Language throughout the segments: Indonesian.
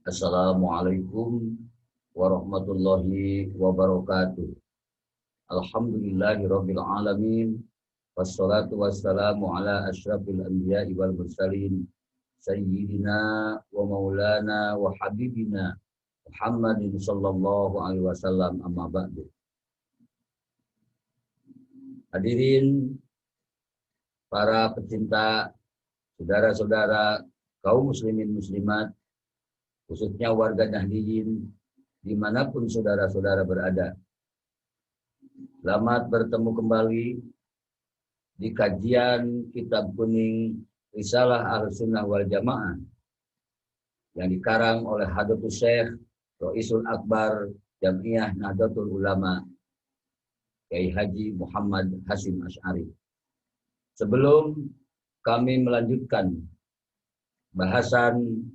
Assalamualaikum warahmatullahi wabarakatuh. Alhamdulillahirabbil alamin. Wassalatu wassalamu ala asyrafil anbiya'i wal mursalin sayyidina wa maulana wa habibina Muhammadin sallallahu alaihi wasallam, amma ba'du. Hadirin para pecinta, saudara-saudara kaum muslimin muslimat, khususnya warga Nahdiyin dimanapun saudara-saudara berada. Selamat bertemu kembali di kajian Kitab Kuning Risalah Ahlussunnah wal Jamaah yang dikarang oleh Hadratus Syekh Roisul Akbar Jam'iyah Nahdlatul Ulama Kiai Haji Muhammad Hasyim Asy'ari. Sebelum kami melanjutkan bahasan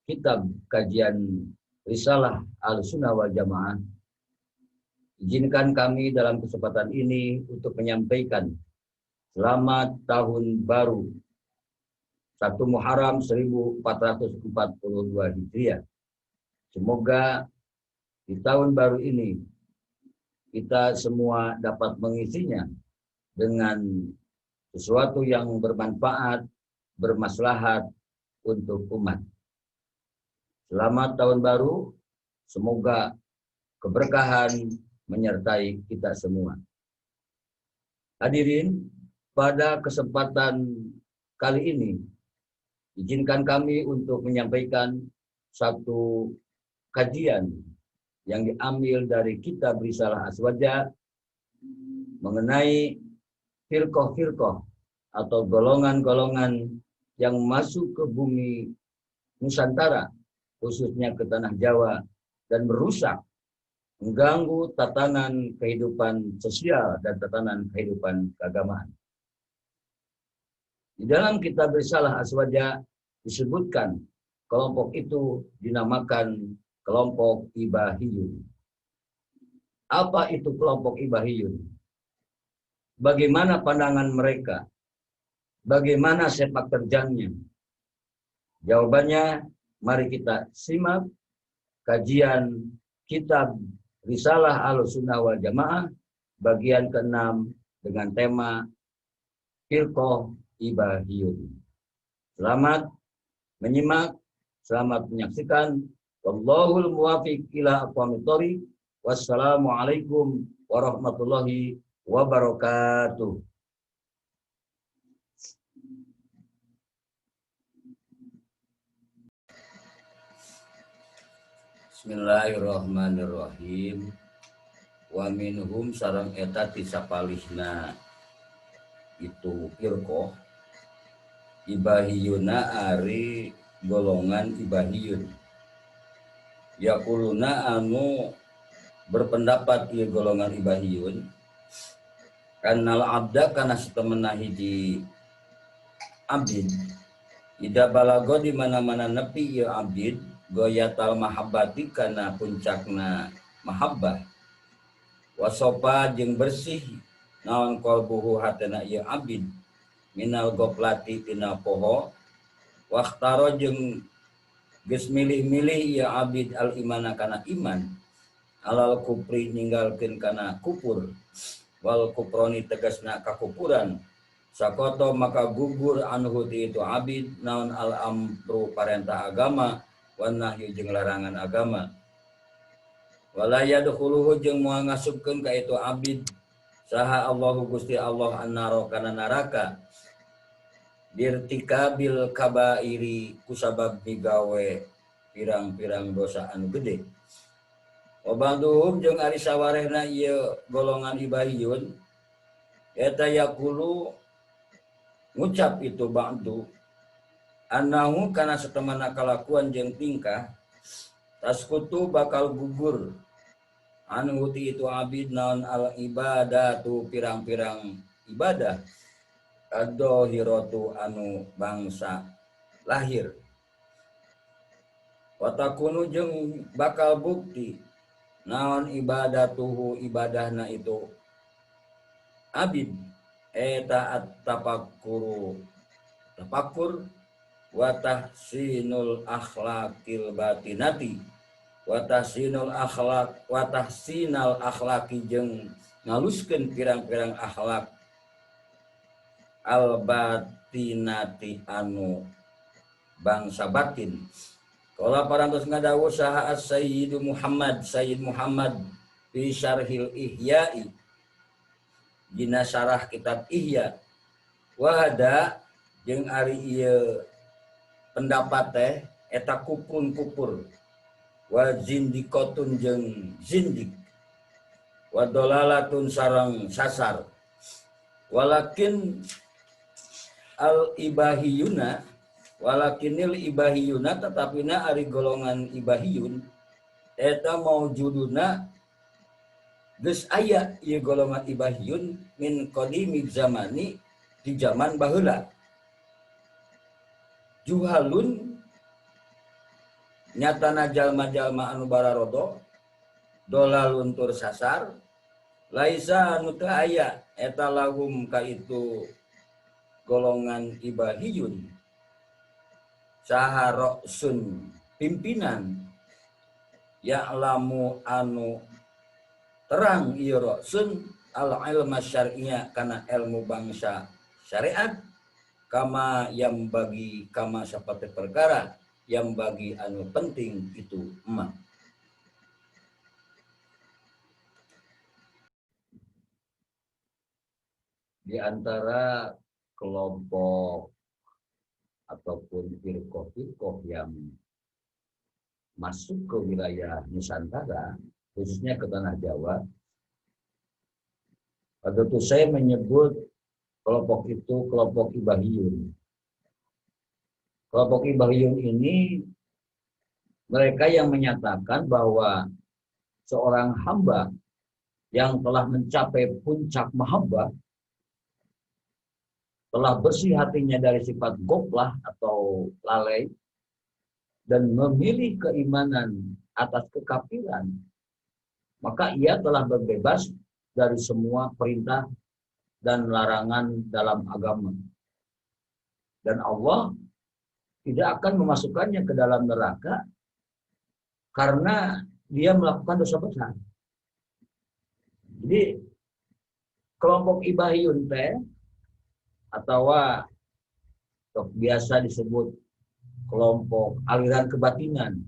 kitab kajian Risalah Ahlussunnah wal Jamaah, izinkan kami dalam kesempatan ini untuk menyampaikan selamat tahun baru 1 Muharram 1442 Hijriah. Semoga di tahun baru ini kita semua dapat mengisinya dengan sesuatu yang bermanfaat, bermaslahat untuk umat. Selamat tahun baru, semoga keberkahan menyertai kita semua. Hadirin, pada kesempatan kali ini, izinkan kami untuk menyampaikan satu kajian yang diambil dari kitab Risalah Aswaja mengenai firqah-firqah atau golongan-golongan yang masuk ke bumi Nusantara, khususnya ke tanah Jawa, dan merusak, mengganggu tatanan kehidupan sosial dan tatanan kehidupan keagamaan. Di dalam kitab Risalah Aswaja disebutkan kelompok itu dinamakan kelompok Ibahiyun. Apa itu kelompok Ibahiyun? Bagaimana pandangan mereka? Bagaimana sepak terjangnya? Jawabannya, mari kita simak kajian kitab Risalah Ahlussunnah wal Jamaah bagian ke-6 dengan tema Firqah Ibahiyun. Selamat menyimak, selamat menyaksikan. Wallahul muwaffiq ila aqwamit thoriq. Wassalamualaikum warahmatullahi wabarakatuh. Bismillahirrahmanirrahim. Wa minhum sareng eta tisapalihna itu firqah Ibahiyuna ari golongan Ibahiyun. Yaquluna anu berpendapat ieu golongan Ibahiyun kannal abda kana satemena hiji abid ida balago di mana-mana nepi ieu abid goyatal mahabbati kana puncakna mahabbah wasopa jeung bersih naon qalbuhu hatena ieu abid minal goplati tina poho waqtaro jeung geus milih-milih ieu abid al imana kana iman alal kupri ninggalkeun kana kufur wal kuproni tegasna kakupuran sakoto maka gugur anhu ti itu abid naon al amru parentah agama wan nahyu jeung larangan agama wala yadkhuluhu jeung moal ngasupkeun ka itu abid saha Allahu Gusti Allah annaro kana neraka dirtikabil kabairi kusabab migawe pirang-pirang dosa anu gede. Wabanduhum jeung ari sawarehna ieu golongan Ibahiyun eta yaqulu ngucap itu ba'du annahu kana satemana kalakuan jeung tingkah taskutu bakal gugur anu ti itu abid naon al ibadatu pirang-pirang ibadah ad-dhahiratu anu bangsa lahir watakunu jeung bakal bukti naon ibadatuhu ibadahna itu abid eta at-tafakkur wa tahsinul akhlaqil batinati wa tahsinul akhlaqi jeung ngaluskeun pirang-pirang akhlak al batinati anu bangsa batin. Kala parantos ngadawuh saha Sayyid Muhammad fi syarhil Ihya'i dina syarah kitab Ihya. Wahada jeung ari ieu pendapat teh eta kupur wa zindikotun jeung zindik wa dolalatun sareng sasar walakinil ibahiyuna tetapina ari golongan ibahiyun eta maujuduna geus aya ieu golongan ibahiyun min qadimi zamani di zaman baheula. Juhalun nyatana jalma-jalma anu bararodo dolalun tur sasar laisa anu teu aya eta lahum ka itu golongan ibahiyun saharosun pimpinan ya'lamu anu terang ieu rosun al ilma syar'iyya kana ilmu bangsa syariat kama yang bagi kama seperti perkara yang bagi anu penting itu emak. Di antara kelompok ataupun firqah yang masuk ke wilayah Nusantara, khususnya ke tanah Jawa, pada itu saya menyebut kelompok itu kelompok ibahiyun. Kelompok ibahiyun ini mereka yang menyatakan bahwa seorang hamba yang telah mencapai puncak mahabbah, telah bersih hatinya dari sifat goflah atau lalai, dan memilih keimanan atas kekafiran, maka ia telah berbebas dari semua perintah dan larangan dalam agama. Dan Allah tidak akan memasukkannya ke dalam neraka karena dia melakukan dosa besar. Jadi kelompok ibahiyun teh atau biasa disebut kelompok aliran kebatinan,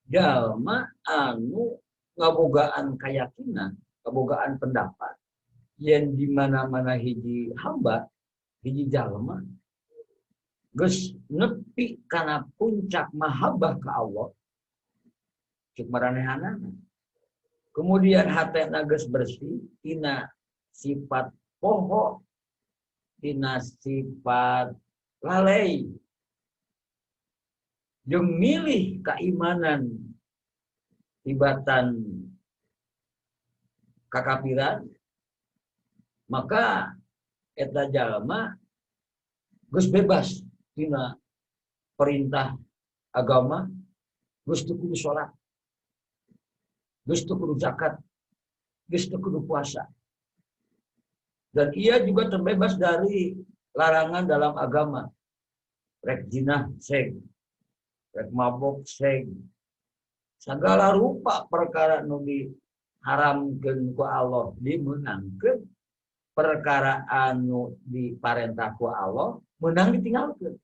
jalma anu ngabogaan keyakinan, ngabogaan pendapat yang di mana-mana hiji hamba, hiji jalma geus nepi kana puncak mahabbah ka Allah cek maranehanana. Kemudian hatena geus bersih tina sifat poho, tina sifat lalai, jeung milih keimanan tibatan kakafiran, maka eta jalma geus bebas tina perintah agama, geus teu kudu salat, geus teu kudu zakat, geus teu kudu puasa. Dan ia juga terbebas dari larangan dalam agama. Rek jinah seg, rek mabok seg, segala rupa perkara nu diharamkeun ku Allah dimeunangkeun, perkara anu diparentah ku Allah meunang ditinggalkeun.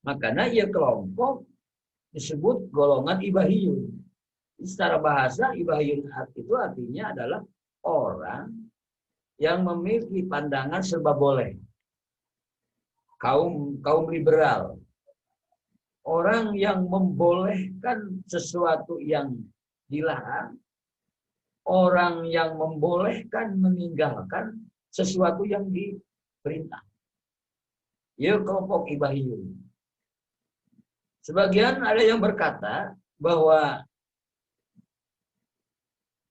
Makanya ia kelompok disebut golongan ibahiyun. Secara bahasa ibahiyun itu artinya adalah orang yang memiliki pandangan serba boleh. Kaum liberal. Orang yang membolehkan sesuatu yang dilarang. Orang yang membolehkan meninggalkan sesuatu yang diperintah. Ya kelompok ibahiyun. Sebagian ada yang berkata bahwa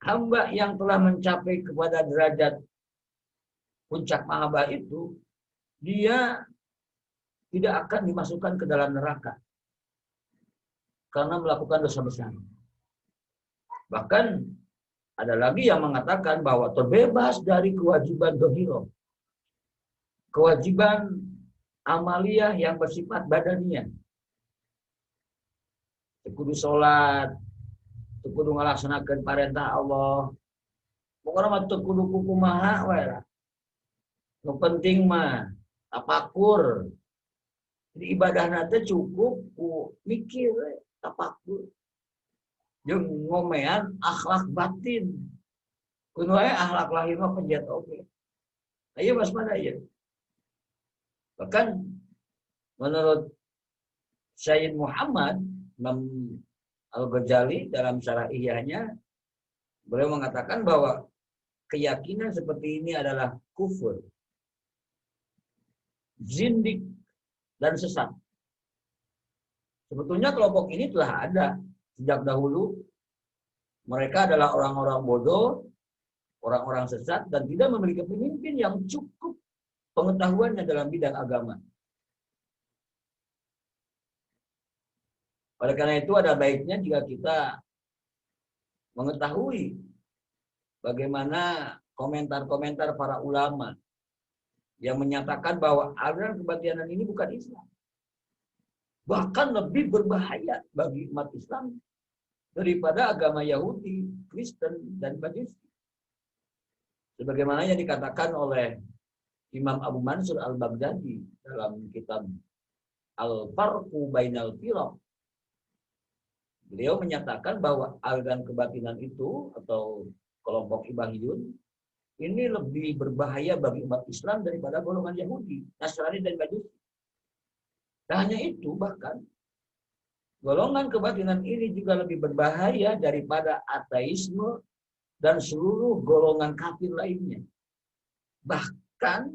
hamba yang telah mencapai kepada derajat puncak mahabbah itu, dia tidak akan dimasukkan ke dalam neraka karena melakukan dosa besar. Bahkan ada lagi yang mengatakan bahwa terbebas dari kewajiban dohiro, kewajiban amaliyah yang bersifat badaniyah. Kudu sholat, kudu ngalaksanakeun perintah Allah. Pokoknya mah teu kudu kumaha wae lah. Nu penting mah tapakur. Jadi ibadahna teh cukup ku mikir we, tapakur. Jeung ngomean akhlak batin. Kudu aya akhlak lahir mah penjat oge. Aya mas mana ieu? Bahkan menurut Sayyid Muhammad Imam Al-Ghazali dalam syarah Ihya'nya, beliau mengatakan bahwa keyakinan seperti ini adalah kufur, zindik, dan sesat. Sebetulnya kelompok ini telah ada sejak dahulu. Mereka adalah orang-orang bodoh, orang-orang sesat, dan tidak memiliki pemimpin yang cukup pengetahuannya dalam bidang agama. Oleh karena itu ada baiknya jika kita mengetahui bagaimana komentar-komentar para ulama yang menyatakan bahwa aliran kebatinan ini bukan Islam. Bahkan lebih berbahaya bagi umat Islam daripada agama Yahudi, Kristen, dan Majusi. Sebagaimana yang dikatakan oleh Imam Abu Mansur Al-Baghdadi dalam kitab Al-Farqu Bainal Firaq. Beliau menyatakan bahwa aliran kebatinan itu atau kelompok Ibahiyun ini lebih berbahaya bagi umat Islam daripada golongan Yahudi, Nasrani, dan Majusi. Tak hanya itu, bahkan golongan kebatinan ini juga lebih berbahaya daripada ateisme dan seluruh golongan kafir lainnya. Bahkan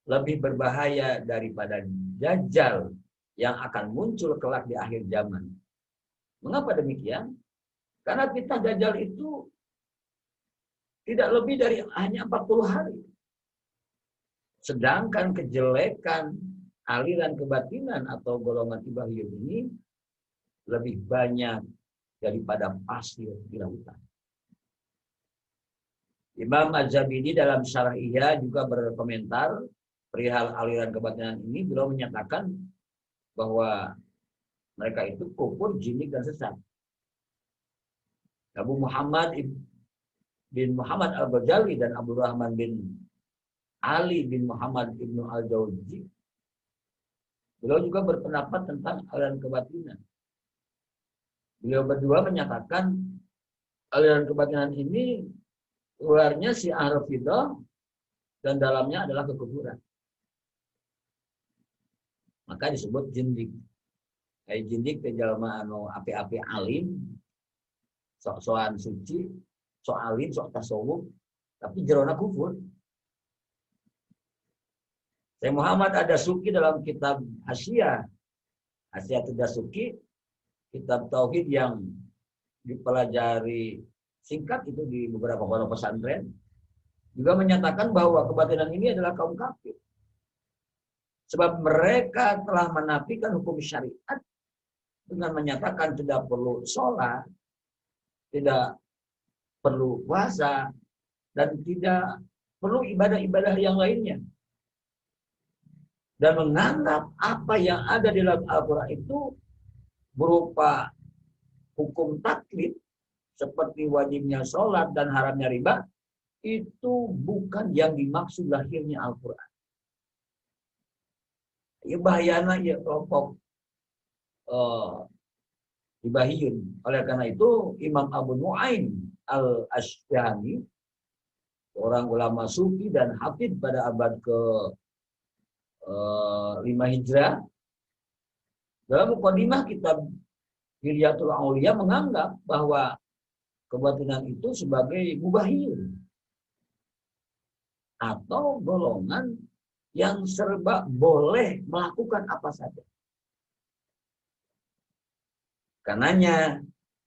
lebih berbahaya daripada Dajjal yang akan muncul kelak di akhir zaman. Mengapa demikian? Karena fitnah Dajjal itu tidak lebih dari hanya 40 hari. Sedangkan kejelekan aliran kebatinan atau golongan Ibahiyun ini lebih banyak daripada pasir di lautan. Imam Az-Zabidi dalam Syarah Ihya juga berkomentar perihal aliran kebatinan ini. Beliau menyatakan bahwa mereka itu kufur, jinik, dan sesat. Abu Muhammad bin Muhammad Al-Ghazali dan Abu Rahman bin Ali bin Muhammad Ibnu Al-Jauzi, beliau juga berpendapat tentang aliran kebatinan. Beliau berdua menyatakan aliran kebatinan ini luarnya syiar Rafidah dan dalamnya adalah kekufuran. Maka disebut jindik. Kayak jindik ke jalma anu api-api alim, sok-sokan suci, sok alim, sok tasawuf, tapi jerona kufur. Syekh Muhammad Ad-Dasuki dalam kitab Hasyiatud Dasuki, kitab tauhid yang dipelajari singkat itu di beberapa pondok pesantren, juga menyatakan bahwa kebatinan ini adalah kaum kafir. Sebab mereka telah menafikan hukum syariat dengan menyatakan tidak perlu sholat, tidak perlu puasa, dan tidak perlu ibadah-ibadah yang lainnya. Dan menganggap apa yang ada di dalam Al-Quran itu berupa hukum taklid, seperti wajibnya sholat dan haramnya riba, itu bukan yang dimaksud lahirnya Al-Quran. Ya bahayana ya kelompok Ibahiyun. Oleh karena itu Imam Abu Nu'aim Al-Ashyani, orang ulama sufi dan hafidh pada abad ke 5 Hijrah, dalam mukadimah kitab Hilyatul Auliya menganggap bahwa kebatinan itu sebagai mubahiyun atau golongan yang serba boleh melakukan apa saja. Karenanya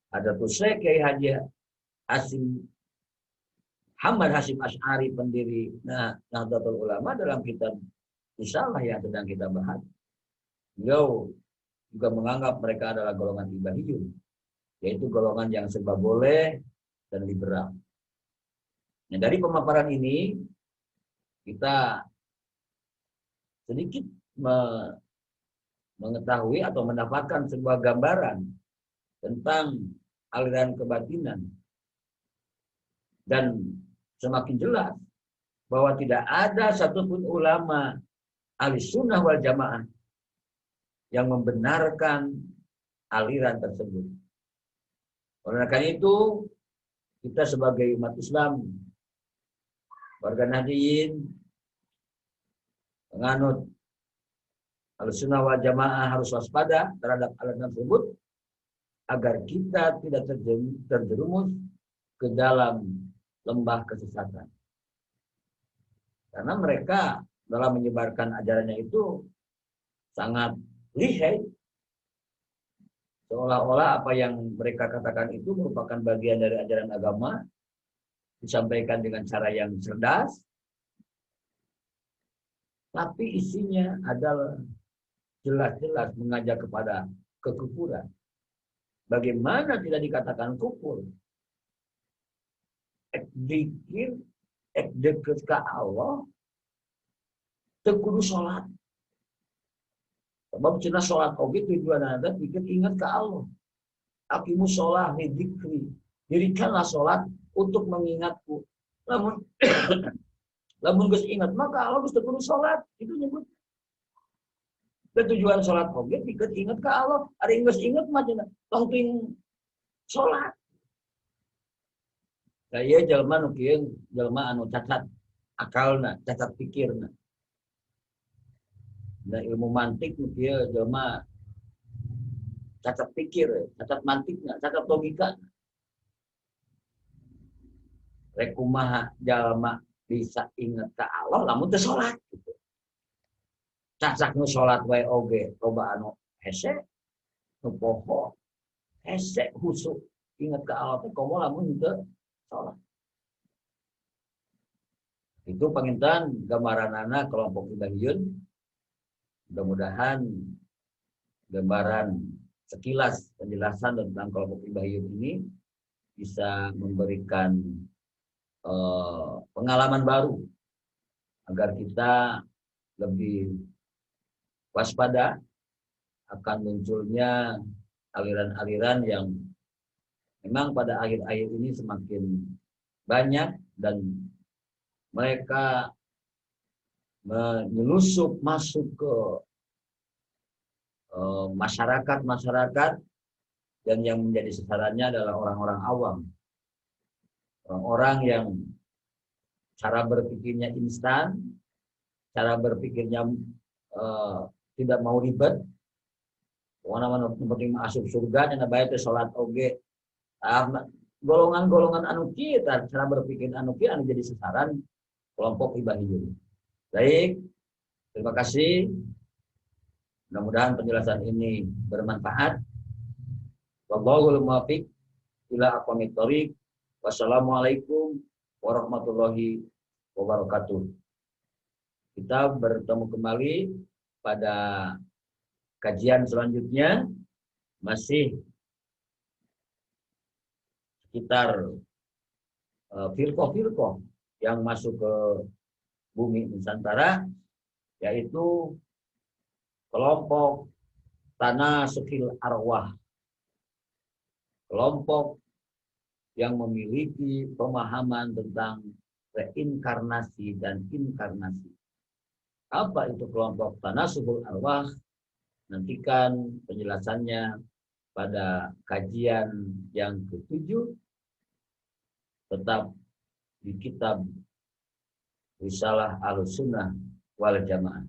ada tuh Syekh Kiai Haji Hasyim Muhammad Hasyim Asy'ari, pendiri Nahdlatul Ulama, dalam kitab Risalah yang sedang kita bahas, beliau juga menganggap mereka adalah golongan Ibahiyun, yaitu golongan yang serba boleh dan liberal. Nah, dari pemaparan ini kita sedikit mengetahui atau mendapatkan sebuah gambaran tentang aliran kebatinan, dan semakin jelas bahwa tidak ada satupun ulama ahli sunnah wal jamaah yang membenarkan aliran tersebut. Oleh karena itu, kita sebagai umat Islam, warga Nahdliyin, penganut Ahlussunnah wal Jamaah harus waspada terhadap aliran tersebut agar kita tidak terjerumus ke dalam lembah kesesatan. Karena mereka dalam menyebarkan ajarannya itu sangat lihai. Seolah-olah apa yang mereka katakan itu merupakan bagian dari ajaran agama, disampaikan dengan cara yang cerdas, tapi isinya adalah jelas-jelas mengajak kepada kekufuran. Bagaimana tidak dikatakan kufur? Dikir, deket ke Allah, tekudu sholat. Sebab cina sholat oge tujuan anda pikir ingat ke Allah. Akimu sholat dzikri. Dirikanlah sholat untuk mengingatku. Namun lamun geus ingat maka Allah geus tekudu sholat. Itu nyebut. Dan tujuan sholat oge pikir ingat ke Allah. Ada yang geus ingat mah cenah tongting sholat. Saya jelema nu kieu jelema anu cacat akalna, cacat pikirna. Dan ilmu mantik nu kieu jelema cacat pikir, cacat mantikna, cacat logika. Rek kumaha jalma bisa ingat ka Allah lamun teu salat gitu. Cacak nu salat wae oge loba anu hese, nu poho, hese husuk ingat ka Allah teh komo lamun teu salat. Itu panginten gambaranana kelompok Ibahiyun. Mudah-mudahan gambaran sekilas penjelasan tentang kelompok Ibahiyun ini bisa memberikan pengalaman baru agar kita lebih waspada akan munculnya aliran-aliran yang memang pada akhir-akhir ini semakin banyak dan mereka menyelusup masuk ke masyarakat dan yang menjadi sasarannya adalah orang-orang awam. Orang-orang yang cara berpikirnya instan, cara berpikirnya tidak mau ribet, mana-mana penting masuk surga, yang baik itu sholat oge. Golongan-golongan anu kita, cara berpikir anu kita anu jadi sasaran kelompok Ibahiyun. Baik, terima kasih. Mudah-mudahan penjelasan ini bermanfaat. Wallahul muwaffiq ila aqwamit thoriq. Wassalamualaikum warahmatullahi wabarakatuh. Kita bertemu kembali pada kajian selanjutnya, masih sekitar firqah-firqah yang masuk ke bumi Nusantara, yaitu kelompok Tanasukil Arwah, kelompok yang memiliki pemahaman tentang reinkarnasi dan inkarnasi. Apa itu kelompok Tanasukil Arwah? Nantikan penjelasannya pada kajian yang ke-7, tetap di kitab Risalah Ahlussunnah wal Jamaah.